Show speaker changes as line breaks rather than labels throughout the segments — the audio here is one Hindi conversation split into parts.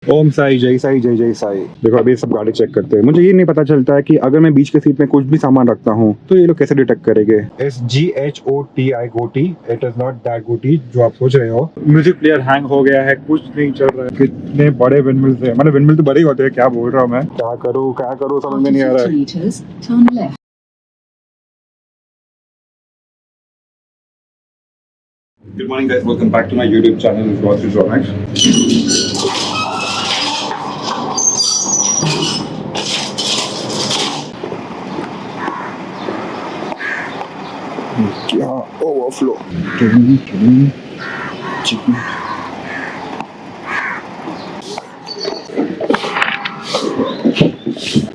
ओम साई जय साई जय जय साई। देखो अभी सब गाड़ी चेक करते हैं। मुझे ये नहीं पता चलता है कि अगर मैं बीच के सीट में कुछ भी सामान रखता हूँ तो ये लोग कैसे डिटेक्ट करेंगे। SGHOTI गोटी, इट इज नॉट दैट गोटी जो आप सोच रहे हो। म्यूजिक प्लेयर हैंग हो गया है, कुछ नहीं चल रहा है। कितने बड़े विंडमिल्स है, मतलब विंडमिल तो बड़े ही होते हैं। क्या बोल रहा हूँ मैं, क्या करूँ समझ में नहीं आ रहा है। Good morning guys, welcome back to my YouTube channel, Grocery Zomax. क्या ओवरफ्लो।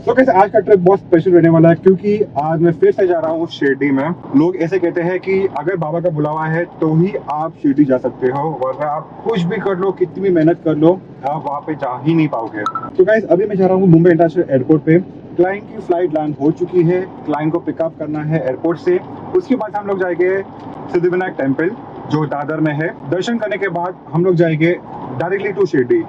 तो कैसे आज का ट्रिप बहुत स्पेशल रहने वाला है क्योंकि आज मैं फिर से जा रहा हूँ शिरडी में। लोग ऐसे कहते हैं कि अगर बाबा का बुलावा है तो ही आप शिरडी जा सकते हो, वरना आप कुछ भी कर लो, कितनी भी मेहनत कर लो, आप वहाँ पे जा ही नहीं पाओगे। तो गाइस अभी मैं जा रहा हूँ मुंबई इंटरनेशनल एयरपोर्ट पे। क्लाइंट की फ्लाइट लैंड हो चुकी है, क्लाइंट को पिकअप करना है एयरपोर्ट से। उसके बाद हम लोग जाएंगे सिद्धिविनायक टेम्पल जो दादर में है। दर्शन करने के बाद हम लोग जाएंगे डायरेक्टली टू शिरडी।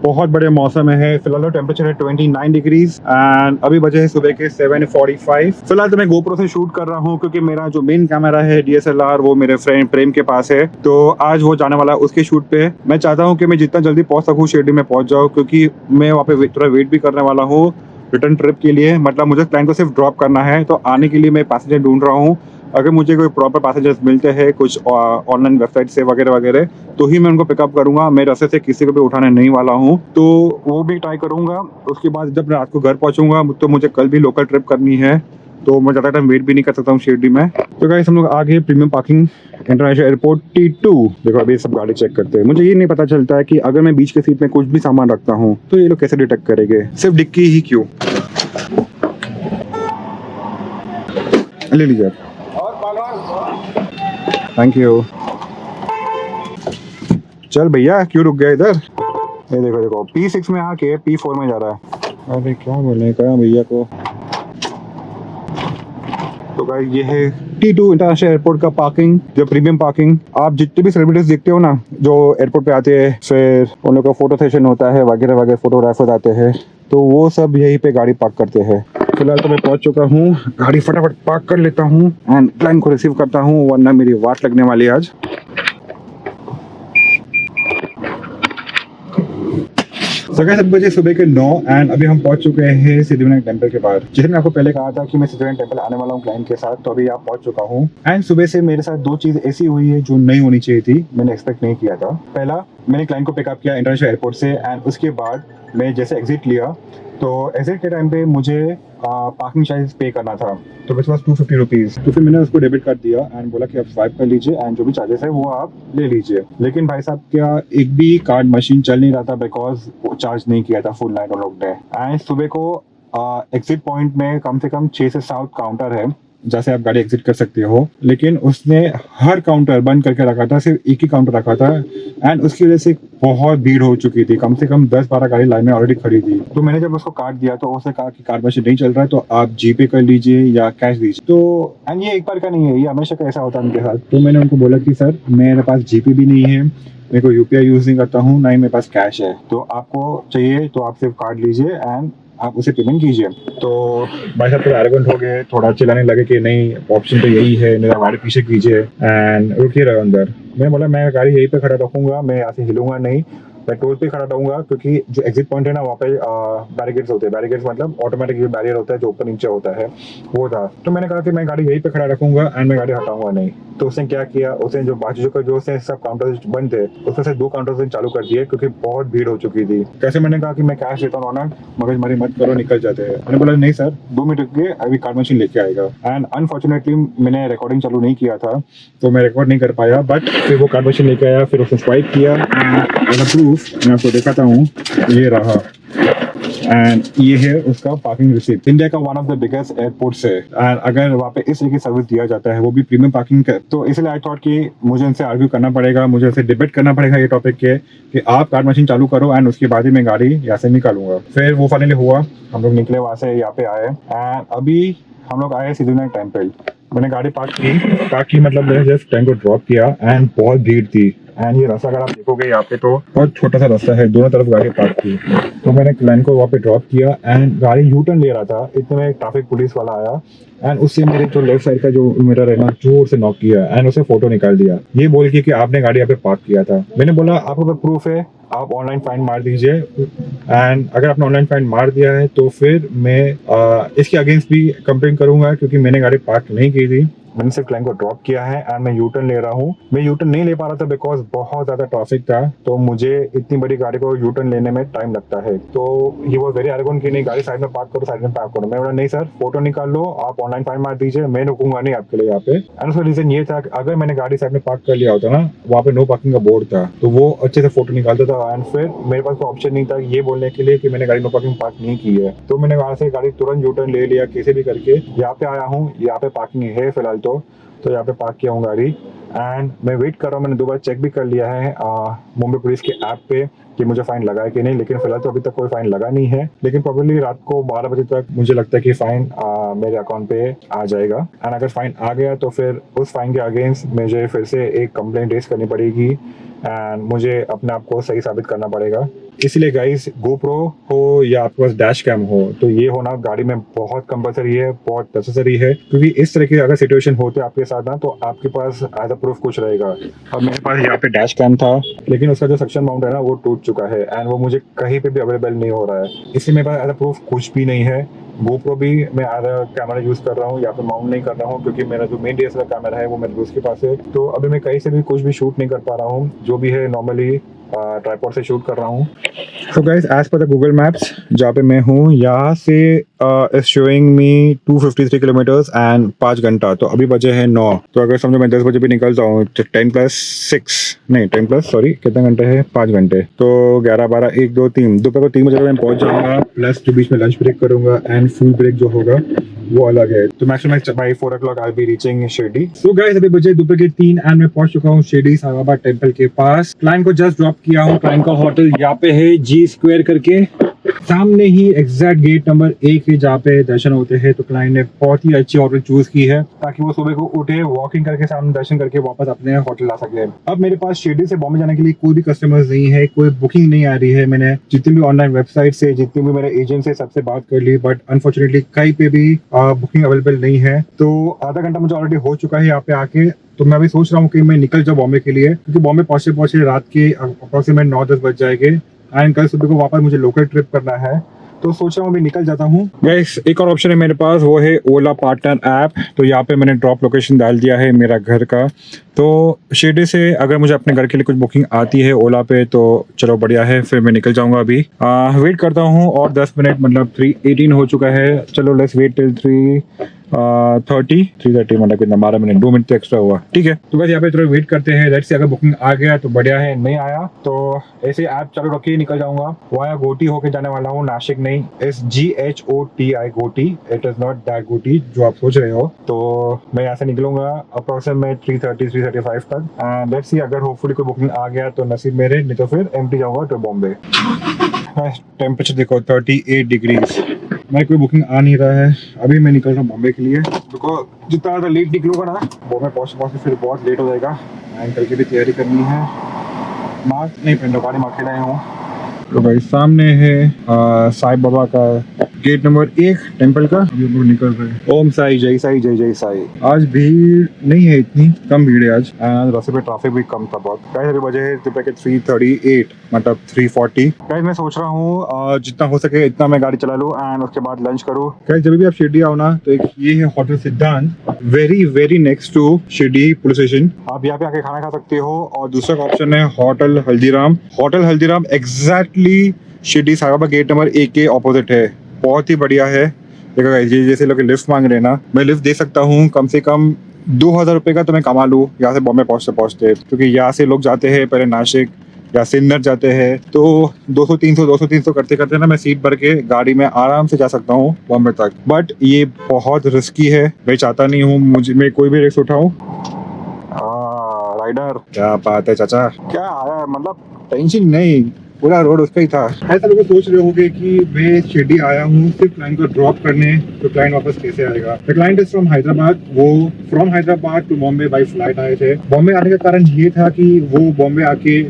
बहुत बढ़िया मौसम है, फिलहाल टेम्परेचर है 29 डिग्रीज एंड अभी बजे है सुबह के 7:45। फिलहाल तो मैं गोप्रो से शूट कर रहा हूँ क्योंकि मेरा जो मेन कैमरा है DSLR वो मेरे फ्रेंड प्रेम के पास है, तो आज वो जाने वाला है उसके शूट पे। मैं चाहता हूँ कि मैं जितना जल्दी पहुंच सकूँ शिरडी में पहुंच जाऊँ, क्योंकि मैं वहाँ पे थोड़ा वेट भी करने वाला हूँ रिटर्न ट्रिप के लिए। मतलब मुझे क्लाइंट को सिर्फ ड्रॉप करना है, तो आने के लिए मैं पैसेंजर ढूंढ रहा हूँ। अगर मुझे कोई प्रॉपर पैसेंजर्स मिलते हैं कुछ ऑनलाइन वेबसाइट से वगैरह वगैरह, तो ही मैं उनको पिकअप करूंगा। मैं रास्ते से किसी को भी उठाने नहीं वाला हूँ, तो वो भी ट्राई करूंगा। उसके बाद जब रात को घर पहुंचूंगा तो मुझे कल भी लोकल ट्रिप करनी है, तो मैं ज़्यादा टाइम वेट भी नहीं कर सकता हूँ शिरडी में। तो गाइस हम लोग आगे premium parking international airport T2। देखो अभी सब गाड़ी चेक करते हैं। मुझे ये नहीं पता चलता है कि अगर मैं बीच के सीट में कुछ भी सामान रखता हूँ तो ये लोग कैसे डिटेक्ट करेंगे, सिर्फ डिक्की ही क्यों। ले लीजिए, थैंक यू। चल भैया क्यों रुक गया इधर। ये देखो देखो P6 में आके P4 में जा रहा है। अरे क्या बोलने का भैया को। तो गाइस ये है T2 इंटरनेशनल एयरपोर्ट का पार्किंग, जो प्रीमियम पार्किंग। आप जितने भी सेलिब्रिटीज देखते हो ना जो एयरपोर्ट पे आते हैं, फिर उन लोगों का फोटो सेशन होता है वगैरह वगैरह, फोटोग्राफर्स आते हैं, तो वो सब यहीं पे गाड़ी पार्क करते हैं। फिलहाल तो मैं पहुंच चुका हूँ, गाड़ी फटाफट पार्क कर लेता हूँ एंड क्लाइंट को रिसीव करता हूँ, वरना मेरी वाट लगने वाली है आज। सकाल 7 बजे सुबह के 9 एंड अभी हम पहुंच चुके हैं सिद्धिविनायक टेम्पल के पास। जैसे मैं आपको पहले कहा था कि मैं सिद्धिविनायक टेम्पल आने वाला हूं क्लाइंट के साथ, तो अभी यहाँ पहुंच चुका हूं। एंड सुबह से मेरे साथ दो चीज ऐसी हुई है जो नहीं होनी चाहिए थी, मैंने एक्सपेक्ट नहीं किया था। पहला, मैंने क्लाइंट को पिकअप किया इंटरनेशनल एयरपोर्ट से एंड उसके बाद मैं जैसे एग्जिट लिया तो एग्जिट के टाइम पे मुझे पार्किंग चार्जेस पे करना था, तो विच वॉज 250 रुपीज़। तो फिर मैंने उसको डेबिट कर दिया एंड बोला कि आप स्वाइप कर लीजिए एंड जो भी चार्जेस है वो आप ले लीजिए। लेकिन भाई साहब क्या एक भी कार्ड मशीन चल नहीं रहा था, बिकॉज वो चार्ज नहीं किया था फुल नाइट उन लोग ने। एंड सुबह को एग्जिट पॉइंट में कम से कम 6 से 7 काउंटर है जैसे आप गाड़ी एग्जिट कर सकते हो, लेकिन उसने हर काउंटर बंद करके रखा था, सिर्फ एक ही काउंटर रखा था एंड उसकी वजह से बहुत भीड़ हो चुकी थी। कम से कम 10-12 गाड़ी लाइन में ऑलरेडी खड़ी थी। तो मैंने जब उसको कार्ड दिया तो उसने कहा कि कार्ड मशीन नहीं चल रहा है, तो आप जीपे कर लीजिए या कैश दीजिए। तो एंड ये एक बार का नहीं है, ये हमेशा का ऐसा होता है उनके साथ। तो मैंने उनको बोला कि सर मेरे पास जीपे भी नहीं है, मेरे को UPI यूज नहीं करता हूँ, ना ही मेरे पास कैश है, तो आपको चाहिए तो आप सिर्फ कार्ड लीजिए एंड आप उसे पेमेंट कीजिए। तो भाई साहब थोड़ा एरोगेंट हो गए, थोड़ा चिल्लाने लगे कि नहीं ऑप्शन तो यही है, मेरा गाड़ी पीछे कीजिए एंड रुकिए रहे अंदर। मैं बोला मैं गाड़ी यहीं पे खड़ा रखूंगा, मैं यहाँ से हिलूंगा नहीं, मैं टोल पे खड़ा रहूंगा, क्योंकि जो एग्जिट पॉइंट है ना वहाँ पे बैरिकेड्स होते हैं। बैरिकेड्स मतलब ऑटोमेटिक जो बैरियर होता है जो ऊपर नीचे होता है, वो था। तो मैंने कहा कि मैं गाड़ी यहीं पे खड़ा रखूंगा एंड मैं गाड़ी हटाऊंगा नहीं। तो उसने क्या किया, उसने जो बाकी जो उसने सब काउंटर बंद थे उसमें से 2 काउंटर चालू कर दिए क्योंकि बहुत भीड़ हो चुकी थी। कैसे मैंने कहा कि मैं कैश देता हूँ ना, मगजमारी मत करो, निकल जाते हैं। मैंने बोला नहीं सर 2 मिनट रुकिए, अभी कार्ड मशीन लेके आएगा। एंड अनफॉर्चुनेटली मैंने रिकॉर्डिंग चालू नहीं किया था तो मैं रिकॉर्ड नहीं कर पाया, बट फिर वो कार्ड मशीन लेके आया, फिर उसने स्वाइप किया एंड प्रूफ मैं आपको दिखाता हूँ, ये रहा एंड ये है उसका पार्किंग रिसीप्ट। इंडिया का one of the biggest airport है एंड अगर वहाँ पे इस तरीके की सर्विस दिया जाता है वो भी प्रीमियम पार्किंग का, तो इसलिए आई थॉट कि मुझे उनसे आर्ग्यू करना पड़ेगा, मुझे उनसे डिबेट करना पड़ेगा ये टॉपिक के कि आप कार्ड मशीन चालू करो एंड उसके बाद ही मैं गाड़ी यहाँ से निकालूंगा। फिर वो फाइनली हुआ, हम लोग निकले वहाँ से, यहाँ पे आए एंड अभी हम लोग आए सिद्धिविनायक टेम्पल। मैंने गाड़ी पार्क की मतलब मैंने जस्ट टाइम को ड्रॉप किया एंड बहुत भीड़ थी एंड ये रास्ता अगर आप देखोगे यहाँ पे तो बहुत छोटा सा रास्ता है, दोनों तरफ गाड़ी पार्क की। तो मैंने क्लाइंट को वहाँ पे ड्रॉप किया एंड गाड़ी यू टर्न ले रहा था, इतने में एक ट्रैफिक पुलिस वाला आया एंड उससे मेरे जो लेफ्ट साइड का जो मिरर है ना जोर से नॉक किया एंड उसे फोटो निकाल दिया, ये बोल के कि आपने गाड़ी यहाँ पे पार्क किया था। मैंने बोला आपके पास प्रूफ है, आप ऑनलाइन फाइन मार दीजिए एंड अगर आपने ऑनलाइन फाइन मार दिया है तो फिर मैं इसके अगेंस्ट भी कंप्लेन करूंगा क्योंकि मैंने गाड़ी पार्क नहीं की थी, मैंने सिर्फ क्लाइंट को ड्रॉप किया है एंड मैं यू टर्न ले रहा हूँ। मैं यू टर्न नहीं ले पा रहा था बिकॉज बहुत ज्यादा ट्रैफिक था, तो मुझे इतनी बड़ी गाड़ी को यू टर्न लेने में टाइम लगता है। तो ये वो वेरी एरोगेंट कि नहीं गाड़ी साइड में पार्क करो, साइड में पार्क करो। मैं बोला नहीं सर, फोटो निकाल लो, आप ऑनलाइन फाइन मार दीजिए, मैं रुकूंगा नहीं आपके लिए यहाँ पे। एंड उसका रीजन ये था कि अगर मैंने गाड़ी साइड में पार्क कर लिया होता ना, वहाँ पे नो पार्किंग का बोर्ड था, तो वो अच्छे से फोटो निकालता था एंड फिर मेरे पास कोई ऑप्शन नहीं था ये बोलने के लिए कि मैंने गाड़ी नो पार्किंग पार्क नहीं की है। तो मैंने वहां से गाड़ी तुरंत यू टर्न ले लिया कैसे भी करके, यहाँ पे आया हूँ, यहाँ पे पार्किंग है फिलहाल तो यहाँ पे पार्क किया हूँ गाड़ी एंड मैं वेट कर रहा हूँ। मैंने 2 बार चेक भी कर लिया है मुंबई पुलिस के ऐप पे कि मुझे फाइन लगा है कि नहीं, लेकिन फिलहाल तो अभी तक कोई फाइन लगा नहीं है, लेकिन प्रॉब्लली रात को 12 बजे तक मुझे लगता है कि फाइन मेरे अकाउंट पे आ जाएगा एंड अगर फाइन आ गया तो फिर उस फाइन के अगेंस्ट मुझे फिर से एक कंप्लेंट रेज करनी पड़ेगी एंड मुझे अपने आप को सही साबित करना पड़ेगा। इसलिए गाइस गोप्रो हो या आपके पास डैश कैम हो तो ये होना गाड़ी में बहुत कंपलसरी है, बहुत नेसेसरी है, क्योंकि इस तरह की अगर सिचुएशन होते आपके साथ ना तो आपके पास एज अ प्रूफ कुछ रहेगा। और मेरे पास यहाँ पे डैश कैम था लेकिन उसका जो सक्शन माउंट है ना वो टूट चुका है एंड वो मुझे कहीं पे भी अवेलेबल नहीं हो रहा है, इसलिए मेरे पास एज अ प्रूफ कुछ भी नहीं है। गोप्रो भी मैं एज अ कैमरा यूज कर रहा हूँ, यहाँ पे माउंट नहीं कर रहा हूँ क्योंकि मेरा जो मेन डीएसएलआर कैमरा है वो मेरे दोस्त के पास है, तो अभी मैं कहीं से भी कुछ भी शूट नहीं कर पा रहा हूँ, जो भी है नॉर्मली ट्राइपॉड से शूट कर रहा हूँ। So guys as per the Google Maps जहाँ पे मैं हूँ यहाँ से is showing me 253 kilometres and 5 घंटा, तो अभी बजे हैं 9, तो अगर समझो मैं 10 बजे भी निकलता हूँ तो 10 प्लस सॉरी कितने घंटे हैं, 5 घंटे, तो 11 12 1 2 3 दोपहर को 3 बजे मैं पहुंच जाऊंगा, प्लस जो बीच में लंच ब्रेक करूंगा एंड फूड ब्रेक जो होगा वो अलग है, तो maximum by 4 o'clock I be reaching Shirdi. So guys अभी बजे दोपहर के 3 एंड मैं पहुंच चुका हूँ शिरडी साई बाबा टेम्पल के पास। क्लाइंट को जस्ट ड्रॉप किया हूँ, क्लाइंट का होटल यहाँ पे है जी स्क्वायर करके, सामने ही एग्जैक्ट गेट नंबर 1 है जहाँ पे दर्शन होते हैं। तो क्लाइंट ने बहुत ही अच्छी होटल चूज की है ताकि वो सुबह को उठे, वॉकिंग करके सामने दर्शन करके वापस अपने होटल आ सके। अब मेरे पास शिरडी से बॉम्बे जाने के लिए कोई भी कस्टमर्स नहीं है, कोई बुकिंग नहीं आ रही है। मैंने जितनी भी ऑनलाइन वेबसाइट से, जितने भी मेरे एजेंट से सबसे बात कर ली, बट अनफॉर्चुनेटली कहीं पे भी बुकिंग अवेलेबल नहीं है। तो आधा घंटा मुझे ऑलरेडी हो चुका है यहाँ पे आके, तो मैं अभी सोच रहा हूँ कि मैं निकल जाऊँ बॉम्बे के लिए, क्योंकि बॉम्बे पहुंचे रात के अप्रोक्सीमेट 9-10 बज जाएंगे एंड कल सुबह को वापस मुझे लोकल ट्रिप करना है, तो सोच रहा हूँ मैं निकल जाता हूँ। गाइस एक और ऑप्शन है मेरे पास, वो है ओला पार्टनर ऐप। तो यहाँ पे मैंने ड्रॉप लोकेशन डाल दिया है मेरा घर का, तो शिरडी से अगर मुझे अपने घर के लिए कुछ बुकिंग आती है ओला पे तो चलो बढ़िया है, फिर मैं निकल जाऊंगा। अभी वेट करता हूँ और 10 मिनट, मतलब 3:18 हो चुका है, चलो लेट्स वेट टिल 3:30 मतलब कितना 12 मिनट, 2 मिनट तो एक्स्ट्रा हुआ, ठीक है। तो बस यहाँ पे थोड़ा वेट करते हैं, लेट्स सी अगर बुकिंग आ गया तो बढ़िया है, नहीं आया तो ऐसे ऐप चालू रख के निकल जाऊंगा। वाया गोटी होके जाने वाला हूँ, नासिक नहीं, SGHOTI गोटी, इट इज नॉट दैट गोटी जो आप सोच रहे हो। तो मैं यहाँ से निकलूंगा अप्रोक्सीमेट 3:30-3:35 तक एंड लेट्स सी अगर होपफुली कोई बुकिंग आ गया तो नसीब मेरे, नहीं तो फिर एमटी जाऊंगा टू बॉम्बे। टेम्परेचर देखो 38 डिग्रीज, मैं कोई बुकिंग आ नहीं रहा है। अभी मैं निकल रहा हूँ बॉम्बे के लिए, बिकॉज जितना ज़्यादा लेट निकलूंगा ना बॉम्बे पहुँचते फिर बहुत लेट हो जाएगा एंड कल की भी तैयारी करनी है। मास्क नहीं पहन रहा, गाड़ी में अकेला ही हूँ। तो भाई सामने है साई बाबा का गेट नंबर 1 टेम्पल का, अभी हम लोग निकल रहे हैं। ओम साई जय साई जय जय साई। आज भीड़ नहीं है, इतनी कम भीड़ है आज एंड रास्ते पे ट्रैफिक भी कम था बहुत। गाइस अभी बजे है दोपहर के 3:38 मतलब 3:40। गाइस मैं सोच रहा हूँ जितना हो सके इतना मैं गाड़ी चला लूँ एंड उसके बाद लंच करूँ। गाइस जब भी आप शिरडी आओ ना तो एक ये है hotel Siddhant, very very next to Shirdi police station. आप यहाँ पे आके खाना खा सकते हो। और दूसरा ऑप्शन है hotel Haldiram. Hotel Haldiram exactly Shirdi Sai Baba gate number 1 के ऑपोजिट है, बहुत ही बढ़िया है। देखो गाइस जैसे लोग लिफ्ट मांग रहे हैं ना, मैं लिफ्ट दे सकता हूँ कम से कम 2000 रुपये का, तो मैं कमा लूँ यहाँ से बॉम्बे पहुँचते, क्योंकि यहाँ से लोग जाते हैं पहले नासिक या सिन्नर जाते हैं, तो 200-300 करते करते ना मैं सीट भर के गाड़ी में आराम से जा सकता हूँ बॉम्बे तक। बट ये बहुत रिस्की है, मैं चाहता नहीं हूँ मैं कोई भी रिस्क उठाऊँ। राइडर क्या बात है चाचा, क्या आया, मतलब टेंशन नहीं, पूरा रोड उसका ही था। ऐसा लोग सोच रहे होंगे कि मैं शिरडी आया हूँ सिर्फ क्लाइंट को ड्रॉप करने, तो क्लाइंट वापस कैसे आएगा। The client is from Hyderabad. वो from Hyderabad to Bombay by flight आए थे। बॉम्बे आने का कारण ये था कि वो बॉम्बे आके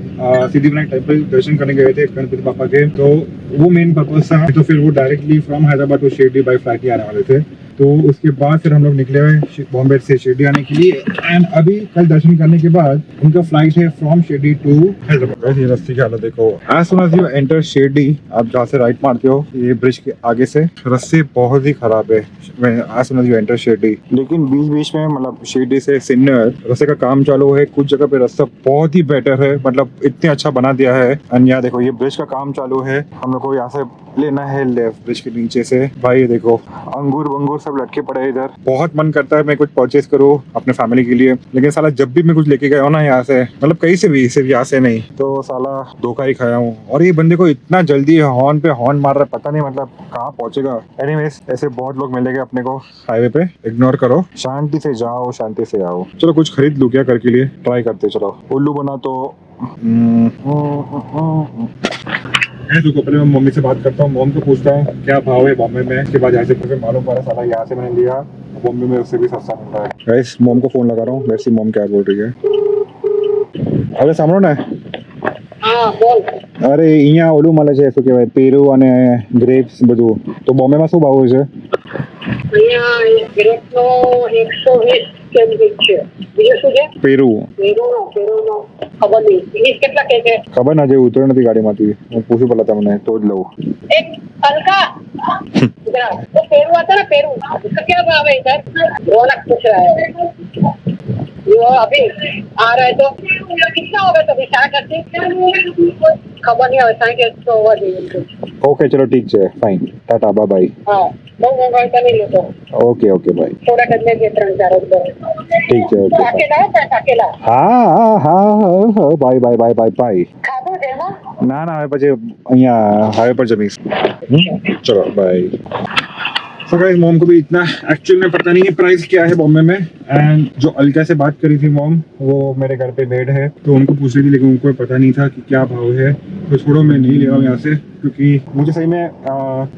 सिद्धिविनायक टेम्पल दर्शन करने गए थे गणपति बापा के, तो वो मेन पर्पज था। तो फिर वो directly from Hyderabad to Shirdi by flight ही आने वाले थे। तो उसके बाद फिर हम लोग निकले बॉम्बे से शिरडी आने के लिए। एंड अभी कल दर्शन करने के बाद उनका फ्लाइट है फ्रॉम शिरडी टू हैदराबाद। ये रास्ते की हालत देखो। As soon as you enter Shirdi, आप जहाँ से राइट मारते हो ये ब्रिज के आगे से रास्ते बहुत ही खराब है as soon as you enter Shirdi. लेकिन बीच बीच में मतलब शिरडी से सिन्नर रास्ते का काम चालू है। कुछ जगह पे रास्ता बहुत ही बेटर है, मतलब इतने अच्छा बना दिया है। एंड यहाँ देखो ये ब्रिज का काम चालू है। हम लोग को यहाँ से लेना है लेफ्ट ब्रिज के नीचे से। भाई ये देखो अंगूर वंगूर सब लटके पड़े इधर। बहुत मन करता है मैं कुछ परचेज करूँ अपने फैमिली के लिए, लेकिन साला जब भी मैं कुछ लेके गया हूँ ना यहाँ से, मतलब कहीं से भी, सिर्फ यहाँ से नहीं, तो साला धोखा ही खाया हूँ। और ये बंदे को इतना जल्दी हॉर्न पे हॉर्न मार रहा है, पता नहीं मतलब कहाँ पहुंचेगा। एनीवेज ऐसे बहुत लोग मिलेंगे अपने को हाईवे पे, इग्नोर करो, शांति से जाओ, शांति से आओ। चलो कुछ खरीद लूँ क्या, करके लिए ट्राई करते। चलो उल्लू बना तो तो पहले मैं मम्मी से बात करता हूँ। मॉम को पूछता हूँ क्या भाव है बॉम्बे में। इसके बाद ऐसे फिर मालूम पड़ा साला यहाँ से मैंने लिया, बॉम्बे में उससे भी सस्ता मिल रहा है। गाइस मॉम को फोन लगा रहा हूँ, लेट्स सी मॉम क्या बोल रही है। अरे સાંભળો ને, અરે અહીંયા ઓલું મળે છે શું કહેવાય પેરુ અને ગ્રેપ્સ બધું, તો બોમ્બેમાં શું ભાવ હોય છે?
અહીંયા ગ્રેપનો 120 કેમ્બ્રિજ છે. બીજું શું છે?
પેરુ
પેરુનો ખબર નહીં. ઇંગ્લિશ કેટલા કહે છે?
ખબર ના, જે ઉતરે નથી ગાડીમાંથી, હું પૂછું પેલા તમને તો જ લઉં.
એક हल्का इधर आओ. तो पेरू आता है ना, पेरू उसका क्या भाव है इधर? रौनक पूछ रहा है. वो अभी आ रहा है तो कितना होगा? तो अभी 60-80 खबर नहीं है. 60-80 होगा जी.
ઓકે ચલો ઠીક છે, ફાઇન, ટાટા બાય બાય.
हाँ बहुत महंगा होता नहीं लेते.
Okay okay bye.
थोड़ा कर लेंगे 3-4 रुपए.
ઠીક છે ઓકે.
अकेला है पैसा अकेला?
હા હા હા હા bye bye bye bye bye.
खादू देना.
ના ના હવે પછી અહીંયા હાઈવે પર જમીશ. चलो बाय। तो गाइस मॉम को भी इतना एक्चुअल में पता नहीं है प्राइस क्या है बॉम्बे में। एंड जो अलका से बात करी थी मॉम, वो मेरे घर पे मेड है, तो उनको पूछ रही थी, लेकिन उनको पता नहीं था कि क्या भाव है। तो छोड़ो, मैं नहीं ले रहा हूँ यहाँ से, क्योंकि मुझे सही में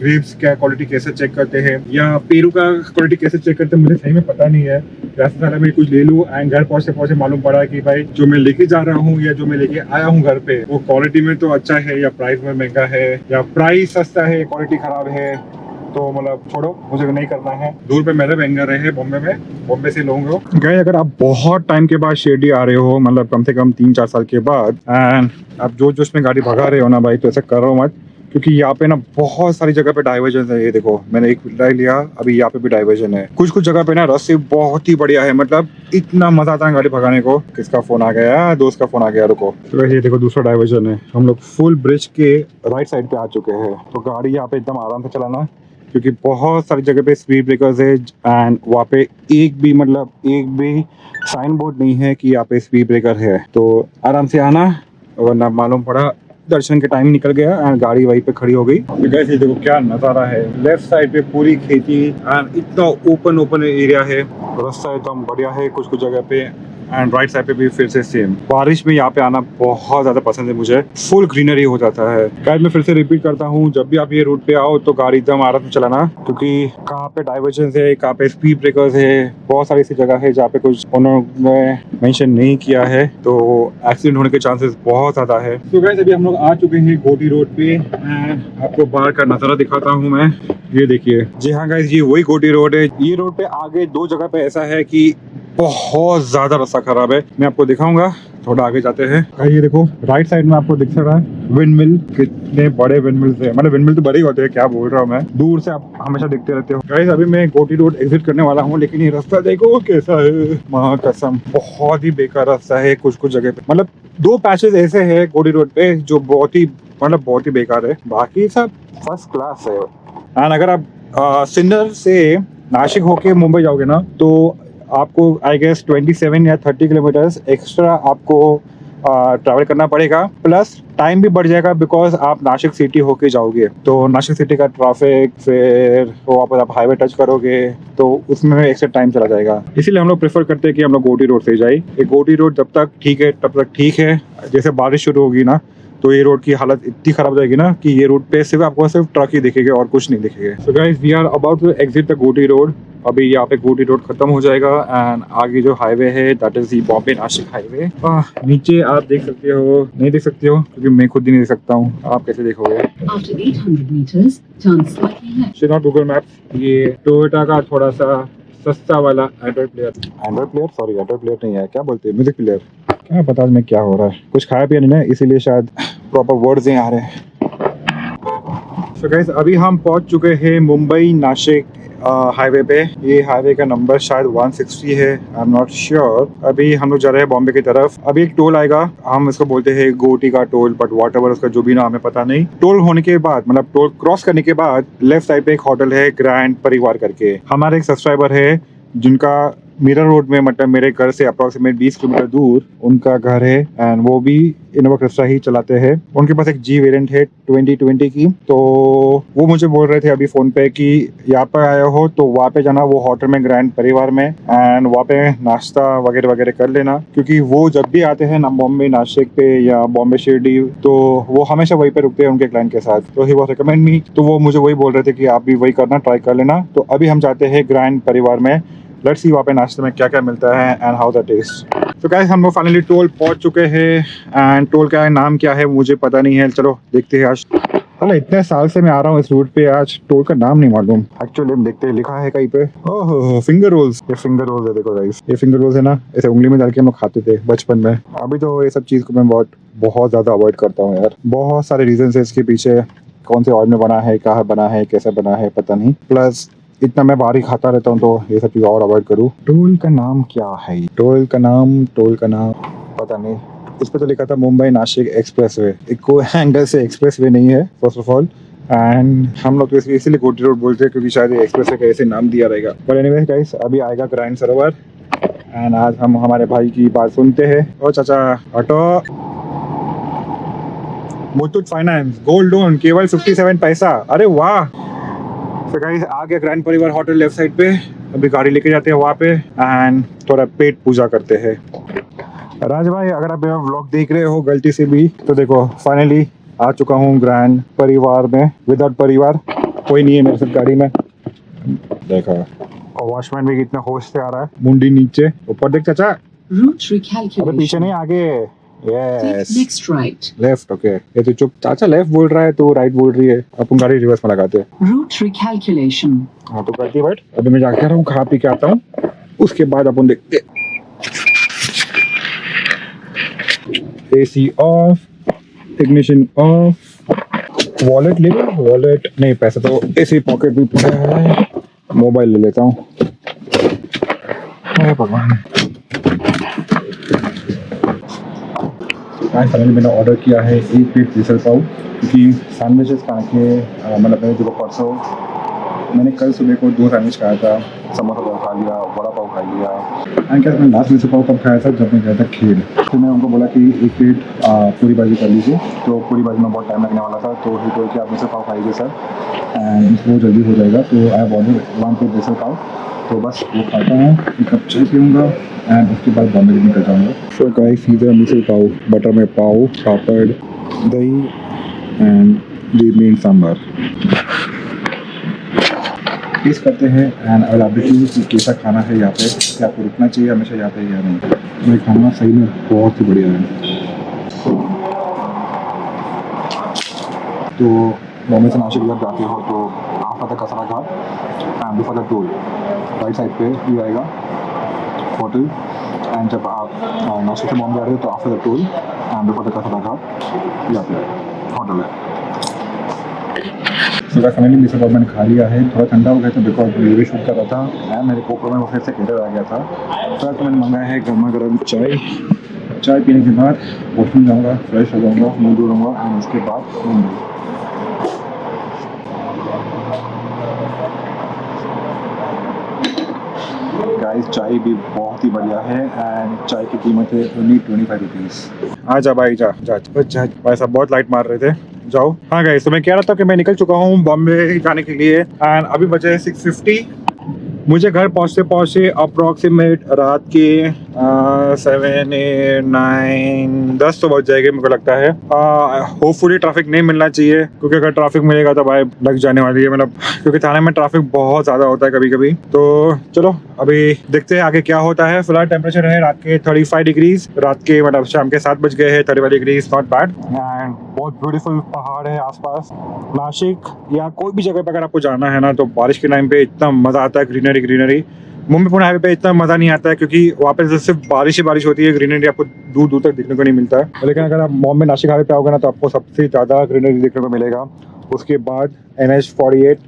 ग्रेप्स क्या क्वालिटी कैसे चेक करते हैं या पेरू का क्वालिटी कैसे चेक करते हैं मुझे सही में पता नहीं है। ऐसा साला मैं कुछ ले लूँ एंड घर पहुँचते पहुँचे मालूम पड़ा कि भाई जो मैं लेके जा रहा हूँ या जो मैं लेके आया हूँ घर पे, वो क्वालिटी में तो अच्छा है या प्राइस में महंगा है या प्राइस सस्ता है क्वालिटी खराब है। तो मतलब छोड़ो, मुझे नहीं करना है। दूर पे मेरे महंगा रहे बॉम्बे में, बॉम्बे से लूंगा। गाइस अगर आप बहुत टाइम के बाद शिरडी आ रहे हो, मतलब कम से कम 3-4 साल के बाद, एंड आप जो जोश में गाड़ी भगा रहे हो ना भाई, तो ऐसा करो मत, क्योंकि यहाँ पे ना बहुत सारी जगह पे डाइवर्जन है। ये देखो मैंने एक राइट लिया, अभी यहाँ पे भी डाइवर्जन है। कुछ कुछ जगह पे ना रास्ते बहुत ही बढ़िया है, मतलब इतना मजा आता है गाड़ी भगाने को। किसका फोन आ गया? दोस्त का फोन आ गया, रुको। तो ये देखो दूसरा डाइवर्जन है। हम लोग फुल ब्रिज के राइट साइड पे आ चुके हैं, तो गाड़ी यहाँ पे एकदम आराम से चलाना, क्योंकि बहुत सारी जगह पे स्पीड ब्रेकर्स है एंड वहाँ पे एक भी साइन बोर्ड नहीं है कि यहाँ पे स्पीड ब्रेकर है। तो आराम से आना, वरना मालूम पड़ा दर्शन के टाइम निकल गया एंड गाड़ी वहीं पे खड़ी हो गई। तो देखो क्या नज़ारा है। लेफ्ट साइड पे पूरी खेती एंड इतना ओपन एरिया है, रास्ता एकदम बढ़िया है कुछ कुछ जगह पे, एंड राइट साइड पे भी फिर से सेम। बारिश में यहाँ पे आना बहुत ज्यादा पसंद है मुझे, फुल ग्रीनरी हो जाता है। गाइस मैं फिर से रिपीट करता हूँ, जब भी आप ये रूट पे आओ तो गाड़ी एकदम आराम से चलाना, क्योंकि कहाँ पे डाइवर्जन है, कहाँ पे स्पीड ब्रेकर्स है, बहुत सारी ऐसी जगह है जहाँ पे कुछ उन्होंने मेंशन नहीं किया है, तो एक्सीडेंट होने के चांसेस बहुत ज्यादा है। तो गाइस अभी हम लोग आ चुके हैं गोटी रोड पे एंड आपको बाहर का नजारा दिखाता हूँ मैं। ये देखिए, जी हाँ गाइस, ये वही गोटी रोड है। ये रोड पे आगे दो जगह पे ऐसा है कि बहुत ज्यादा रास्ता खराब है, मैं आपको दिखाऊंगा। थोड़ा आगे जाते हैं। ये देखो राइट साइड में आपको दिख रहा है विंड मिल, कितने बड़े विंड मिल है, मतलब विंड मिल तो बड़े ही होते हैं, क्या बोल रहा हूँ मैं, दूर से आप हमेशा दिखते रहते हो। गाइस अभी मैं गोटी रोड एग्जिट करने वाला हूँ, लेकिन ये रास्ता देखो कैसा है, मां कसम बहुत ही बेकार रास्ता है। कुछ कुछ जगह पे मतलब 2 पैचेस ऐसे है गोटी रोड पे जो बहुत ही बेकार है, बाकी सब फर्स्ट क्लास है। एंड अगर आप सिन्नर से नासिक होके मुंबई जाओगे ना, तो आपको आई गेस 27 या 30 किलोमीटर्स एक्स्ट्रा आपको ट्रैवल करना पड़ेगा, प्लस टाइम भी बढ़ जाएगा बिकॉज आप नासिक सिटी होके जाओगे, तो नासिक सिटी का ट्रैफिक, फिर वापस आप हाईवे टच करोगे तो उसमें एक्स्ट्रा टाइम चला जाएगा। इसीलिए हम लोग प्रेफर करते हैं कि हम लोग गोटी रोड से जाए। ये गोटी रोड जब तक ठीक है तब तक ठीक है, जैसे बारिश शुरू होगी ना तो ये रोड की हालत इतनी खराब हो जाएगी ना कि ये रोड पे सिर्फ आपको सिर्फ ट्रक ही दिखेंगे और कुछ नहीं दिखेगा। So guys we are about to exit the Ghoti road. अभी यहाँ पे गोटी रोड खत्म हो जाएगा एंड आगे जो हाईवे है that is the Bombay Nashik highway. नीचे आप देख सकते हो, नहीं देख सकते हो क्योंकि मैं खुद ही नहीं देख सकता हूँ, आप कैसे देखोगे?
After 800 meters, turn slightly left.
Not Google maps. ये टोयोटा का थोड़ा सा सस्ता वाला Android player sorry Android player नहीं है, क्या बोलते हैं, म्यूजिक प्लेयर। क्या पता मैं क्या हो रहा है, कुछ खाया पिया नहीं ना, इसीलिए शायद प्रॉपर वर्ड्स नहीं आ रहे हैं। So guys, अभी हम पहुंच चुके हैं मुंबई नासिक हाईवे पे। ये हाईवे का नंबर शायद 160 है, आई एम नॉट श्योर। अभी हम लोग जा रहे हैं बॉम्बे की तरफ। अभी एक टोल आएगा, हम इसको बोलते हैं गोटी का टोल, बट वॉट एवर उसका जो भी नाम है पता नहीं। टोल होने के बाद मतलब टोल क्रॉस करने के बाद लेफ्ट साइड पे एक होटल है ग्रैंड परिवार करके। हमारे एक सब्सक्राइबर है जिनका मीरा रोड में, मतलब मेरे घर से अप्रोक्सीमेट 20 किलोमीटर दूर उनका घर है एंड वो भी इनोवा क्रिस्टा ही चलाते हैं। उनके पास एक जी वेरिएंट है 2020 की। तो वो मुझे बोल रहे थे अभी फोन पे कि यहाँ पर आए हो तो वहाँ पे जाना, वो होटल में ग्रैंड परिवार में, एंड वहाँ पे नाश्ता वगैरह वगैरह कर लेना, क्योंकि वो जब भी आते हैं ना बॉम्बे नासिक पे या बॉम्बे शिरडी तो वो हमेशा वहीं पे रुकते हैं उनके क्लाइंट के साथ। तो ही वो रिकमेंड मी, तो वो मुझे वही बोल रहे थे कि आप भी वही करना, ट्राई कर लेना। तो अभी हम जाते हैं ग्रैंड परिवार में, लेट्स सी वहाँ पे नाश्ते में क्या क्या मिलता है एंड हाउ द टेस्ट। तो गाइस हम लोग फाइनली टोल पहुंच चुके हैं एंड टोल का नाम क्या है मुझे पता नहीं है, चलो देखते हैं। आज अरे इतने साल से मैं आ रहा हूँ इस रूट पे, आज टोल का नाम नहीं मालूम। एक्चुअली हम देखते हैं लिखा है कहीं पे, ओहो फिंगर रोल्स। ये फिंगर रोल्स है, देखो गाइस ये फिंगर रोल्स है ना, ऐसे उंगली में डाल के हम लोग खाते थे बचपन में। अभी तो ये सब चीज़ को मैं बहुत ज़्यादा अवॉइड करता हूँ यार। बहुत सारे रीजन है इसके पीछे, कौन से ऑयल में बना है, कहाँ बना है, कैसे बना है पता नहीं, प्लस इतना मैं बाहर ही खाता रहता हूँ तो ये सब चीज़ और अवॉइड करूँ। टोल का नाम क्या है? टोल का नाम पता नहीं। इस पर तो लिखा था मुंबई नासिक एक्सप्रेस वे। एक कोई एंगल से एक्सप्रेस वे नहीं है फर्स्ट ऑफ ऑल, एंड हम लोग तो इसीलिए गोटी रोड बोलते हैं क्योंकि शायद एक्सप्रेस वे का ऐसे नाम दिया रहेगा। पर एनीवेज गाइस अभी आएगा ग्रैंड सरोवर एंड आज हम हमारे भाई की बात सुनते हैं। ओ चाचा auto, Muthoot finance gold loan केवल 57 पैसा, अरे वाह। तो गाइस आ गया ग्रैंड परिवार होटल लेफ्ट साइड पे। अभी गाड़ी लेके जाते हैं वहाँ पे एंड थोड़ा पेट पूजा करते हैं। राज भाई अगर आप मेरा व्लॉग देख रहे हो गलती से भी तो देखो फाइनली आ चुका हूँ ग्रैंड परिवार में। विदाउट परिवार कोई नहीं है मेरे साथ गाड़ी में, देखा। और वॉचमैन भी कितना होश से आ रहा है, मुंडी नीचे ऊपर देख चाचा।
Route
अबे पीछे
recalculation.
नहीं आगे,
Take
yes
next right.
Left. Okay ये तो चुप, चाचा लेफ्ट बोल रहा है तो राइट बोल रही है, अपन गाड़ी रिवर्स में लगाते हैं।
Route recalculation.
हाँ तो करती है बैठ। अभी मैं जाके रहा हूँ, खा पी के आता हूँ, उसके बाद अपन देखते। AC of, ignition of, wallet ले लो। वॉलेट नहीं, पैसा तो एसी पॉकेट भी पड़ा है, मोबाइल ले लेता हूँ। अरे भगवान। आज फाइनली मैंने ऑर्डर किया है 1 प्लेट मिसल पाव, क्योंकि सैंडविचेस खा के मतलब मैंने जो परसों मैंने कल सुबह को 2 सैंडविच खाया था, समोसा पाव खा लिया, वड़ा पाव खा लिया। एंड क्या मैंने लास्ट मिसल पाव कब खाया था, जब मैं गया था खेल। तो मैं उनको बोला कि 1 प्लेट पूरी भाजी कर लीजिए, तो पूरी भाजी में बहुत टाइम लगने वाला था, तो ही बोल के आप मिसल पाव खाइए सर एंड वो जल्दी हो जाएगा। तो I have order 1 plate misal pav, तो बस वो खाता हूँ, एक कप चाय पीऊँगा एंड उसके बाद बॉम्बे निकल जाऊँगा। सो गाइस सीधा मिसल पाव, बटर में पाव, पापड़, दही and the main sambar. Taste करते हैं and I will update you कि कैसा खाना है यहाँ पे, क्या आपको रुकना चाहिए हमेशा यहाँ पे या नहीं। ये खाना सही में बहुत ही बढ़िया है। तो बॉम्बे से नासिक जब जाते हो तो after the Kasara Ghat and before the toll right side पे ही आएगा होटल, एंड जब आप नासिक से बॉम्बे आ रहे हो तो after the toll and before the Kasara Ghat यहाँ पे होटल है। सुबह फाइनली मिसल पाव मैंने खा लिया है, थोड़ा ठंडा हो गया था बिकॉज वीडियो शूट कर रहा था एंड मेरे कोपरो में वो फिर से एरर आ गया था। फिर तो मैंने मंगाया है गर्मा गर्म चाय। चाय पीने के बाद वॉशरूम जाऊँगा, फ्रेश हो जाऊँगा, मुँह धोऊँगा एंड उसके बाद मुंबई। गाइस चाय भी बहुत ही बढ़िया है एंड चाय की कीमत है ओनली 25 रुपीज़। आजा भाई जा जा जा, भाई साहब बहुत लाइट मार रहे थे, जाओ। हाँ गाइस तो मैं कह रहा था कि मैं निकल चुका हूँ बॉम्बे जाने के लिए एंड अभी बजे 6:50। मुझे घर पहुँचते अप्रॉक्सीमेट रात के 7, 8, 9, 10 तो बज जाएगी मेरे को लगता है। होपफुली ट्रैफिक नहीं मिलना चाहिए, क्योंकि अगर ट्रैफिक मिलेगा तो भाई लग जाने वाली है, मतलब क्योंकि थाने में ट्रैफिक बहुत ज़्यादा होता है कभी कभी। तो चलो अभी देखते हैं आगे क्या होता है। फिलहाल टेम्परेचर है रात के 35 डिग्रीज, रात के मतलब शाम के 7 बज गए हैं, 35 डिग्रीज, नॉट बैड। एंड बहुत ब्यूटीफुल पहाड़ है आसपास। नासिक या कोई भी जगह पर अगर आपको जाना है ना, तो बारिश के टाइम पे इतना मज़ा आता है, greenery greenery. Mumbai Pune highway पे इतना मज़ा नहीं आता है, क्योंकि वहाँ पे सिर्फ बारिश ही बारिश होती है, ग्रीनरी आपको दूर दूर तक दिखने को नहीं मिलता है। लेकिन अगर आप बॉम्बे नासिक हाईवे पे आओगे ना, तो आपको सबसे ज़्यादा ग्रीनरी देखने को मिलेगा। उसके बाद NH-48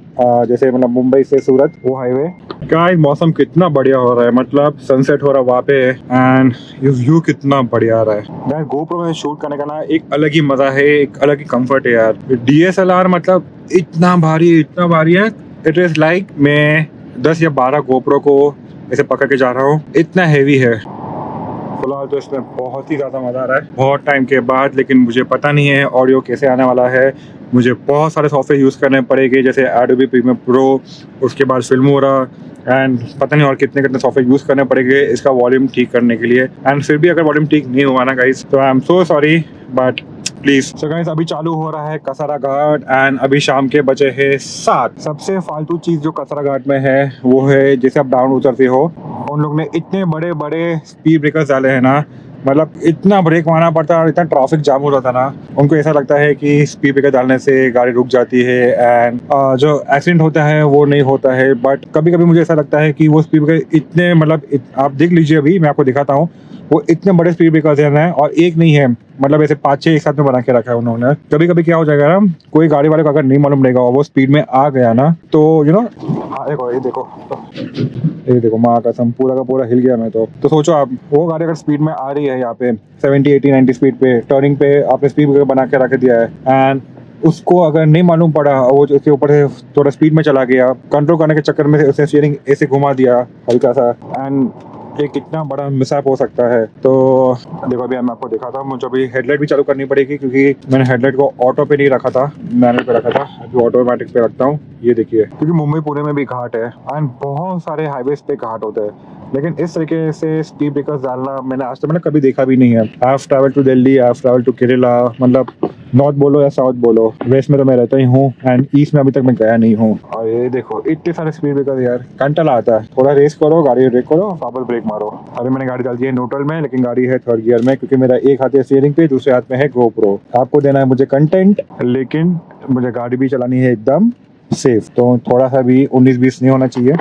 जैसे मतलब मुंबई से सूरत वो हाईवे। क्या मौसम कितना बढ़िया हो रहा है, मतलब सनसेट हो रहा है वहाँ पे, एंड ये व्यू कितना बढ़िया आ रहा है यार। GoPro में शूट करने का ना एक अलग ही मज़ा है, एक अलग ही कंफर्ट है यार। DSLR मतलब इतना भारी है, इट इज़ लाइक मैं 10 या 12 GoPro को ऐसे पकड़ के जा रहा हूँ, इतना हैवी है। फिलहाल तो इसमें बहुत ही ज़्यादा मज़ा आ रहा है बहुत टाइम के बाद। लेकिन मुझे पता नहीं है ऑडियो कैसे आने वाला है। मुझे बहुत सारे सॉफ्टवेयर यूज़ करने पड़ेंगे, जैसे Adobe Premiere Pro, उसके बाद Filmora, एंड पता नहीं और कितने सॉफ्टवेयर यूज़ करने पड़ेंगे इसका वॉल्यूम ठीक करने के लिए। एंड फिर भी अगर वॉल्यूम ठीक नहीं हुआ ना गाइस, तो I am so sorry, but please. So guys अभी चालू हो रहा है कसरा घाट, एंड अभी शाम के बजे है 7। सबसे फालतू चीज़ जो कसरा घाट में है वो है, जैसे आप डाउन उतरते हो, उन लोग ने इतने बड़े बड़े स्पीड ब्रेकर्स डाले हैं ना, मतलब इतना ब्रेक मारना पड़ता है और इतना ट्रैफिक जाम हो जाता है ना। उनको ऐसा लगता है कि स्पीड ब्रेकर डालने से गाड़ी रुक जाती है, एंड जो एक्सीडेंट होता है वो नहीं होता है। बट कभी कभी मुझे ऐसा लगता है कि वो स्पीड ब्रेकर इतने मतलब आप देख लीजिए, अभी मैं आपको दिखाता हूँ, वो इतने बड़े स्पीड ब्रेकर्स हैं और एक नहीं है, मतलब ऐसे 5-6 एक साथ में बना के रखा है उन्होंने। कभी कभी क्या हो जाएगा ना, कोई गाड़ी वाले को अगर नहीं मालूम रहेगा और वो स्पीड में आ गया ना, तो यू नो, ये देखो माँ कसम पूरा का पूरा हिल गया मैं तो सोचो आप, वो गाड़ी अगर स्पीड में आ रही है यहाँ पे 70, 80, 90 स्पीड पे, टर्निंग पे आपने स्पीड ब्रेकर बना के रख दिया है, एंड उसको अगर नहीं मालूम पड़ा, वो उसके ऊपर से थोड़ा स्पीड में चला गया, कंट्रोल करने के चक्कर में उसने स्टीयरिंग ऐसे घुमा दिया हल्का सा, एंड ये कितना बड़ा मिसअप हो सकता है। तो देखो अभी मैं आपको दिखाता हूँ, मुझे अभी हेडलाइट भी चालू करनी पड़ेगी, क्योंकि मैंने हेडलाइट को ऑटो पे नहीं रखा था, मैनुअल पे रखा था, अभी ऑटोमेटिक पे रखता हूँ। ये देखिए, क्योंकि मुंबई पुणे में भी घाट है एंड बहुत सारे हाईवेज पे घाट होते हैं, लेकिन इस तरीके से स्पीड ब्रेकर्स डालना मैंने आज तक मैंने कभी देखा भी नहीं है। I have travel to Delhi, I have travel to Kerala, मतलब नॉर्थ बोलो या साउथ बोलो, वेस्ट में तो मैं रहता ही हूँ एंड ईस्ट में अभी तक मैं गया नहीं हूँ। और ये देखो इतने सारे स्पीड ब्रेकर यार, कंटाला आता है। थोड़ा रेस करो, गाड़ी ब्रेक करो, वापस ब्रेक मारो। अभी मैंने गाड़ी डाल दी है न्यूट्रल में, लेकिन गाड़ी है 3rd गियर में, क्योंकि मेरा एक हाथ है स्टीयरिंग पे, दूसरे हाथ में है GoPro। आपको देना है मुझे कंटेंट, लेकिन मुझे गाड़ी भी चलानी है एकदम सेफ, तो थोड़ा सा भी 19-20 नहीं होना चाहिए,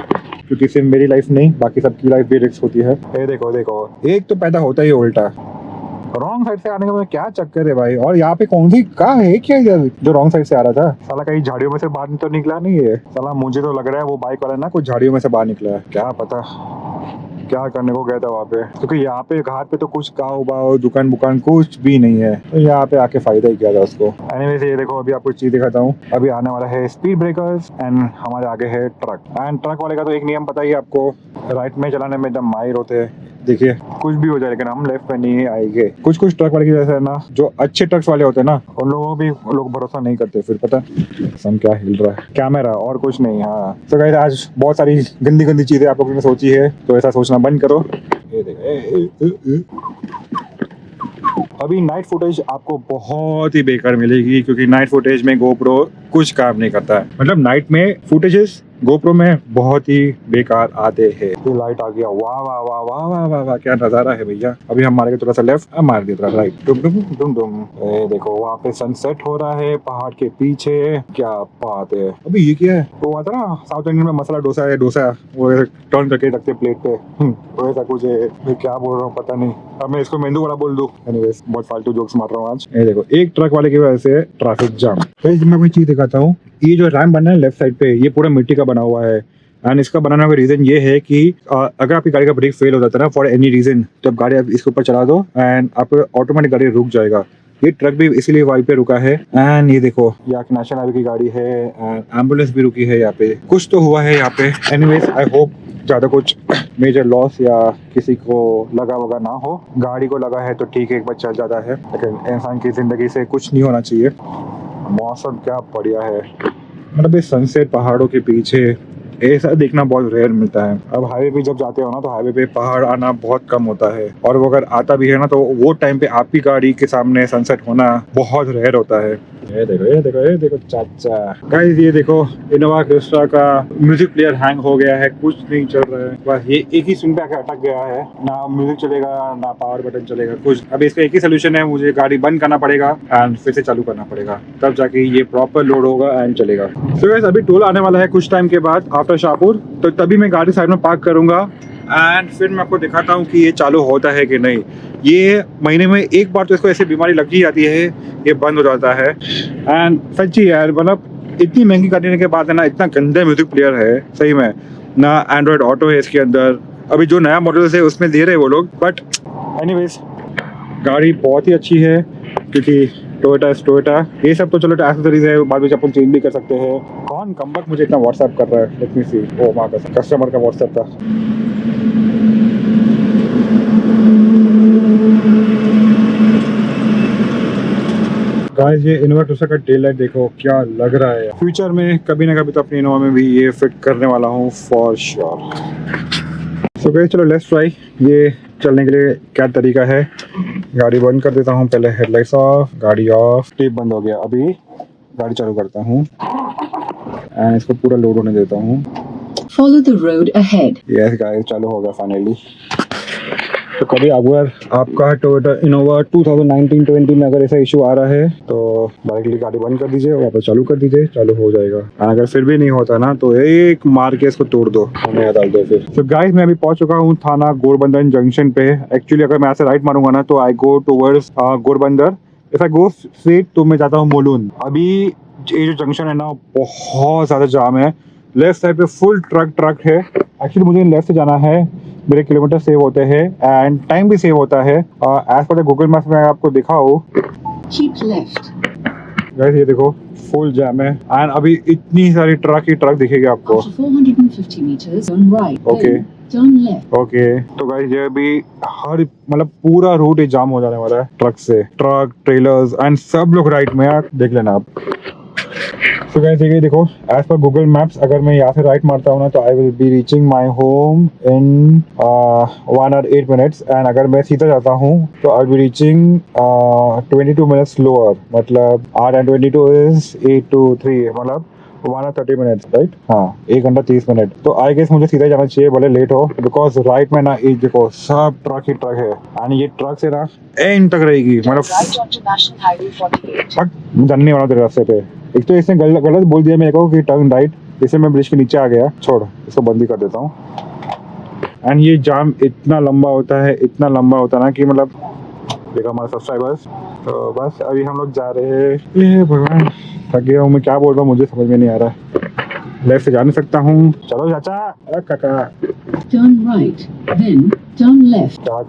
क्योंकि सिर्फ मेरी लाइफ नहीं बाकी सबकी लाइफ भी रिस्क होती है। ये देखो एक तो पैदा होता ही उल्टा, रॉन्ग साइड से आने का क्या चक्कर है भाई। और यहाँ पे कौन सी कहाँ है क्या इधर जो रॉन्ग साइड से आ रहा था, साला कहीं झाड़ियों में से बाहर तो निकला नहीं है साला। मुझे तो लग रहा है वो बाइक वाला ना कुछ झाड़ियों में से बाहर निकला है, क्या पता क्या करने को गया था वहाँ पे, क्योंकि यहाँ पे घाट पे तो कुछ गाँव बाव दुकान बुकान कुछ भी नहीं है, तो यहाँ पे आके फायदा ही किया था उसको। एनीवेज ये देखो अभी आपको चीज दिखाता हूँ, अभी आने वाला है स्पीड ब्रेकर्स एंड हमारे आगे है ट्रक। एंड ट्रक वाले का तो एक नियम बताइए आपको, राइट में चलाने में एकदम माहिर होते हैं। देखिए कुछ भी हो जाए लेकिन हम लेफ्ट पे नहीं आएंगे। कुछ ट्रक वाले की जैसे है ना, जो अच्छे ट्रक्स वाले होते हैं ना, उन लोगों भी लोग भरोसा नहीं करते। फिर पता सम क्या हिल रहा है, कैमरा और कुछ नहीं। हाँ तो गाइस आज बहुत सारी गंदी चीजें आप लोगों ने सोची है, तो ऐसा सोचना बंद करो। ये देखो अभी नाइट फुटेज आपको बहुत ही बेकार मिलेगी, क्योंकि नाइट फुटेज में GoPro कुछ काम नहीं करता है। मतलब नाइट में फुटेजेस GoPro में बहुत ही बेकार आते हैं। ये लाइट आ गया, वाह वाह वाह वाह वाह वाह वाह, क्या नजारा है भैया। अभी हम मारेंगे थोड़ा सा लेफ्ट, हम मार दिया थोड़ा राइट, डुम डुम डुम डुम। ये देखो वहाँ पे सनसेट हो रहा है पहाड़ के पीछे, क्या बात है। अभी ये क्या है, वो आता ना साउथ इंडियन में मसाला डोसा है, डोसा वो टर्न करके रखते प्लेट पे, वो ऐसा कुछ है। मैं क्या बोल रहा हूँ पता नहीं, अब मैं इसको मेंदू वड़ा बोल दूं। एनीवेज बहुत फालतू जोक्स मार रहा हूँ आज। ये देखो एक ट्रक वाले की वजह से ट्रैफिक जाम। तो मैं कोई चीज दिखाता हूँ, ये जो रैम्प बना है लेफ्ट साइड पे, ये पूरा मिट्टी का बना हुआ है। एंड इसका बनाने का रीजन ये है कि अगर आपकी गाड़ी का ब्रेक फेल हो जाता है ना फॉर एनी रीजन, तो आप गाड़ी इसके ऊपर चला दो एंड आपको ऑटोमेटिक गाड़ी रुक जाएगा। ये ट्रक भी इसीलिए वहीं पे रुका है। एंड ये देखो यहाँ की नेशनल हाईवे की गाड़ी है, एम्बुलेंस भी रुकी है यहाँ पे, कुछ तो हुआ है यहाँ पे। एनीवेज आई होप ज़्यादा कुछ मेजर लॉस या किसी को लगा वगा ना हो। गाड़ी को लगा है तो ठीक है, एक बच्चा ज़्यादा है, लेकिन इंसान की ज़िंदगी से कुछ नहीं होना चाहिए। मौसम क्या बढ़िया है, मतलब ये सनसेट पहाड़ों के पीछे, ऐसा देखना बहुत रेयर मिलता है। अब हाईवे पे जब जाते हो ना तो हाईवे पे पहाड़ आना बहुत कम होता है, और वो अगर आता भी है ना तो वो टाइम पे आपकी गाड़ी के सामने सनसेट होना बहुत रेयर होता है। ये देखो ये देखो ये देखो चाचा। गाइस ये देखो इनोवा क्रिस्टा का म्यूजिक प्लेयर हैंग हो गया है, कुछ नहीं चल रहा है, बस ये एक ही स्विंग पे आके अटक गया है, ना म्यूजिक चलेगा ना पावर बटन चलेगा कुछ। अब इसका एक ही सोल्यूशन है, मुझे गाड़ी बंद करना पड़ेगा एंड फिर से चालू करना पड़ेगा, तब जाके ये प्रॉपर लोड होगा एंड चलेगा। सो गाइस अभी टोल आने वाला है कुछ टाइम के बाद आफ्टर शाहपुर, तो तभी मैं गाड़ी साइड में पार्क करूंगा एंड फिर मैं आपको दिखाता हूँ कि ये चालू होता है कि नहीं। ये महीने में एक बार तो इसको ऐसी बीमारी लग ही जाती है, ये बंद हो जाता है। एंड सच्ची यार मतलब इतनी महंगी करने के बाद है ना, इतना गंदा म्यूजिक प्लेयर है सही में ना, एंड्रॉयड ऑटो है इसके अंदर, अभी जो नया मॉडल है उसमें दे रहे हैं वो लोग, बट एनीवेज गाड़ी बहुत ही अच्छी है क्योंकि टोयोटा ये सब तो चलो एक्सेसरीज है, बाद में अपन चेंज भी कर सकते हैं। कौन कमबख्त मुझे इतना व्हाट्सएप कर रहा है, लेट मी सी। ओ मां का कस्टमर का व्हाट्सएप था। गाइस ये इनोवा क्रिस्टा का टेल लाइट देखो क्या लग रहा है। फ्यूचर में कभी ना कभी तो अपनी इनोवा में भी ये फिट करने वाला हूँ फॉर श्योर। सो गाइस चलो लेट्स ट्राई ये चलने के लिए क्या तरीका है। गाड़ी बंद कर देता हूँ पहले, हेडलाइट्स ऑफ, गाड़ी ऑफ, टेप बंद हो गया। अभी गाड़ी चालू करता हूँ एंड इसको पूरा लोड होने देता हूँ।
Follow the road ahead.
Yes guys चालू हो गया फाइनली। तो कभी अगर आपका टोयोटा इनोवा 2019-20 में अगर ऐसा इशू आ रहा है तो डायरेक्टली गाड़ी बंद कर दीजिए, वापस चालू कर दीजिए, चालू हो जाएगा। अगर फिर भी नहीं होता ना तो एक मार के इसको तोड़ दो, हमें डाल दो फिर। तो गाइस मैं अभी पहुंच चुका हूँ थाना गोरबंदर जंक्शन पे। एक्चुअली अगर मैं ऐसे राइट मारूंगा ना तो I go towards Gorbandar, if I go straight तो मैं जाता हूँ मोलून। अभी ये जो जंक्शन है ना बहुत ज्यादा जाम है, लेफ्ट साइड पे फुल ट्रक है। एक्चुअली मुझे लेफ्ट से जाना है, मेरे किलोमीटर सेव होते हैं एंड टाइम भी सेव होता है। एज पर गूगल मैप में आपको दिखाओ,
Keep left.
गाइस ये देखो फुल जैम है एंड अभी इतनी सारी ट्रक ही ट्रक दिखेगी आपको।
After 450 meters, turn right.
Okay.
Then turn left.
Okay तो गाइस ये अभी हर मतलब पूरा रूट ही जाम हो जाने वाला है ट्रक से, ट्रक ट्रेलर्स एंड सब लोग राइट में, यार देख लेना आप। तो गाइस ये देखो एज पर गूगल मैप्स अगर मैं यहाँ से राइट मारता हूँ ना तो I will be reaching my home in 1 और 8 मिनट्स, एंड अगर मैं सीधा जाता हूँ तो I will be reaching 22 minutes slower, मतलब 8 and 22 is 8 to 3, मतलब 1 और 30 मिनट्स राइट। हाँ 1 घंटा 30 मिनट। तो आई गेस मुझे सीधा जाना चाहिए भले लेट हो, बिकॉज राइट में ना ये देखो सब ट्रक ही ट्रक है एंड ये ट्रक से ना एंड तक रहेगी, मतलब
Right onto National Highway 48.
मैं जानने वाला तेरे रास्ते पे। एक तो इसने गलत बोल दिया मेरे को कि टर्न राइट, इससे मैं ब्रिज के नीचे आ गया। छोड़ इसको बंद ही कर देता हूँ। एंड ये जाम इतना लंबा होता है, इतना लंबा होता है ना कि मतलब देखो हमारे सब्सक्राइबर्स। तो बस अभी हम लोग जा रहे हैं, ये भगवान थक गया हूँ मैं, क्या बोल रहा हूँ मुझे समझ में नहीं आ रहा है। लेफ्ट से जा नहीं सकता हूँ, चलो चाचा। अरे काका
Turn right. Then turn left.
क्या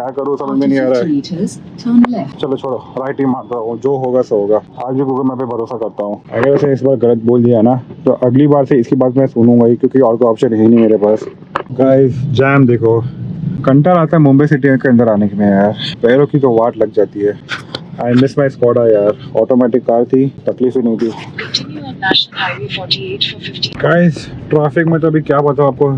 करूँ समझ में
After
नहीं आ रहा
50
है।
meters, turn left.
चलो छोड़ो, राइट ही मारता हूँ, जो होगा सो होगा। आज भी गूगल मैप पे भरोसा करता हूँ। अगर वैसे इस बार गलत बोल दिया ना तो अगली बार से इसकी बात मैं सुनूंगा ही, क्योंकि और कोई ऑप्शन है ही नहीं मेरे पास। गाइस जैम देखो, कंटाल आता है मुंबई सिटी के अंदर आने में यार, पैरों की तो वाट लग जाती है। आई मिस माई स्कॉडा यार, ऑटोमेटिक कार थी, तकलीफ ही नहीं थी।
Continue on National Highway 48 for 50.
Guys traffic में तो अभी क्या बताऊँ आपको।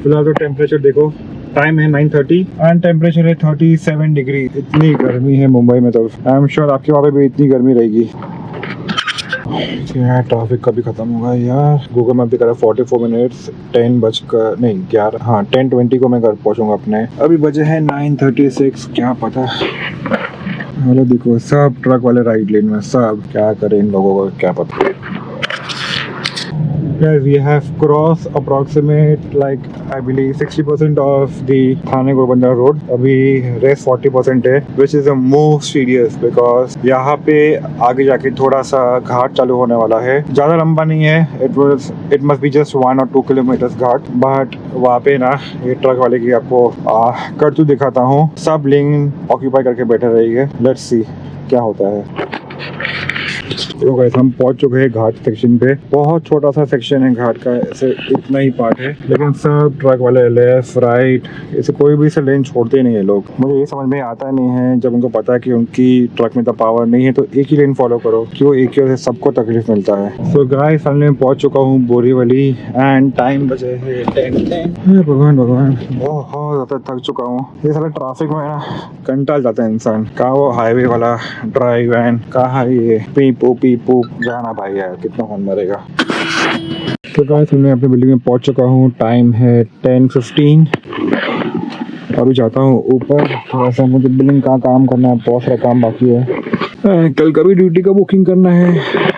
फिलहाल तो टेम्परेचर देखो, टाइम है 9:30 एंड टेम्परेचर है 37 डिग्री। इतनी गर्मी है मुंबई में, तो आई एम श्योर आपके वहाँ पे भी इतनी गर्मी रहेगी। यार ट्रैफिक कभी खत्म होगा यार। गूगल मैप भी करा 44 मिनट्स, 11 हाँ 10:20 को मैं घर पहुँचूंगा अपने। अभी बजे हैं 9:36, क्या पता। हेलो देखो सब ट्रक वाले राइट लेन में, सब क्या करें इन लोगों को क्या पता। Guys, we have crossed approximate like I believe 60% of the Thane Gorbandar road. अभी rest 40% है, which is the most serious because यहाँ पे आगे जाके थोड़ा सा घाट चालू होने वाला है। ज़्यादा लंबा नहीं है, it must be just 1 or 2 kilometers Ghat, but वहाँ पे ना ये ट्रक वाले की आपको करतूत दिखाता हूँ। सब लेन ऑक्यूपाई करके बैठे रहेंगे। Let's see क्या होता है। तो गाइस हम पहुंच चुके हैं घाट सेक्शन पे। बहुत छोटा सा सेक्शन है घाट का, ऐसे इतना ही पार्ट है, लेकिन सब ट्रक वाले लेफ्ट राइट ऐसे कोई भी से लेन छोड़ते नहीं है लोग। मुझे ये समझ में आता नहीं है, जब उनको पता है कि उनकी ट्रक में तो पावर नहीं है तो एक ही लेन फॉलो करो, क्यों एक ही वजह से सबको तकलीफ मिलता है। सो गाइस फाइनली मैं पहुंच चुका हूँ बोरीवली एंड टाइम बजे है 10। भगवान भगवान बहुत ज्यादा थक चुका हूँ। ये सारा ट्रैफिक में ना कंटाल जाता है इंसान। कहाँ वो हाईवे वाला ड्राइव एंड कहाँ ये पी पू जाना भाई यार, कितना कौन मरेगा। तो गाइस मैं अपनी बिल्डिंग में पहुंच चुका हूँ। टाइम है 10:15। अभी जाता हूँ ऊपर, थोड़ा सा मुझे बिल्डिंग का काम करना है, बहुत सारा काम बाकी है। कल का भी ड्यूटी का बुकिंग करना है।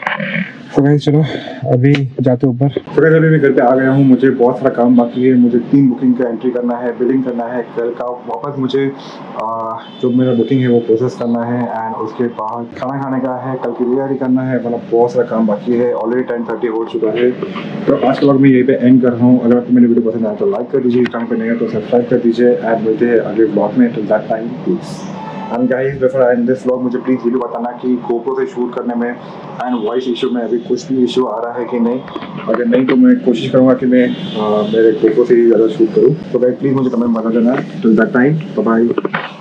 तो गाइस चलो अभी जाते ऊपर। तो गाइस अभी मैं घर पे आ गया हूँ। मुझे बहुत सारा काम बाकी है। मुझे 3 बुकिंग का एंट्री करना है, बिलिंग करना है, कल का वापस मुझे जो मेरा बुकिंग है वो प्रोसेस करना है एंड उसके बाद खाना खाने का है, कल की तैयारी करना है। मतलब बहुत सारा काम बाकी है। ऑलरेडी 10:30 हो चुका है। तो आज के वक्त मैं यहीं पे एंड कर रहा हूँ। अगर आपको मेरी वीडियो पसंद आए तो लाइक कर दीजिए, चैनल पर नहीं है तो सब्सक्राइब कर दीजिए एंड मिलते हैं अगले ब्लॉग में। Till that time please and guys before I and this vlog, मुझे प्लीज़ ये भी बताना कि GoPro से शूट करने में एंड वॉइस इशू में अभी कुछ भी इशू आ रहा है कि नहीं। अगर नहीं तो मैं कोशिश करूँगा कि मैं मेरे GoPro से ही ज़्यादा शूट करूँ। तो गाइस प्लीज़ मुझे कमेंट बता देना। Till that time bye bye.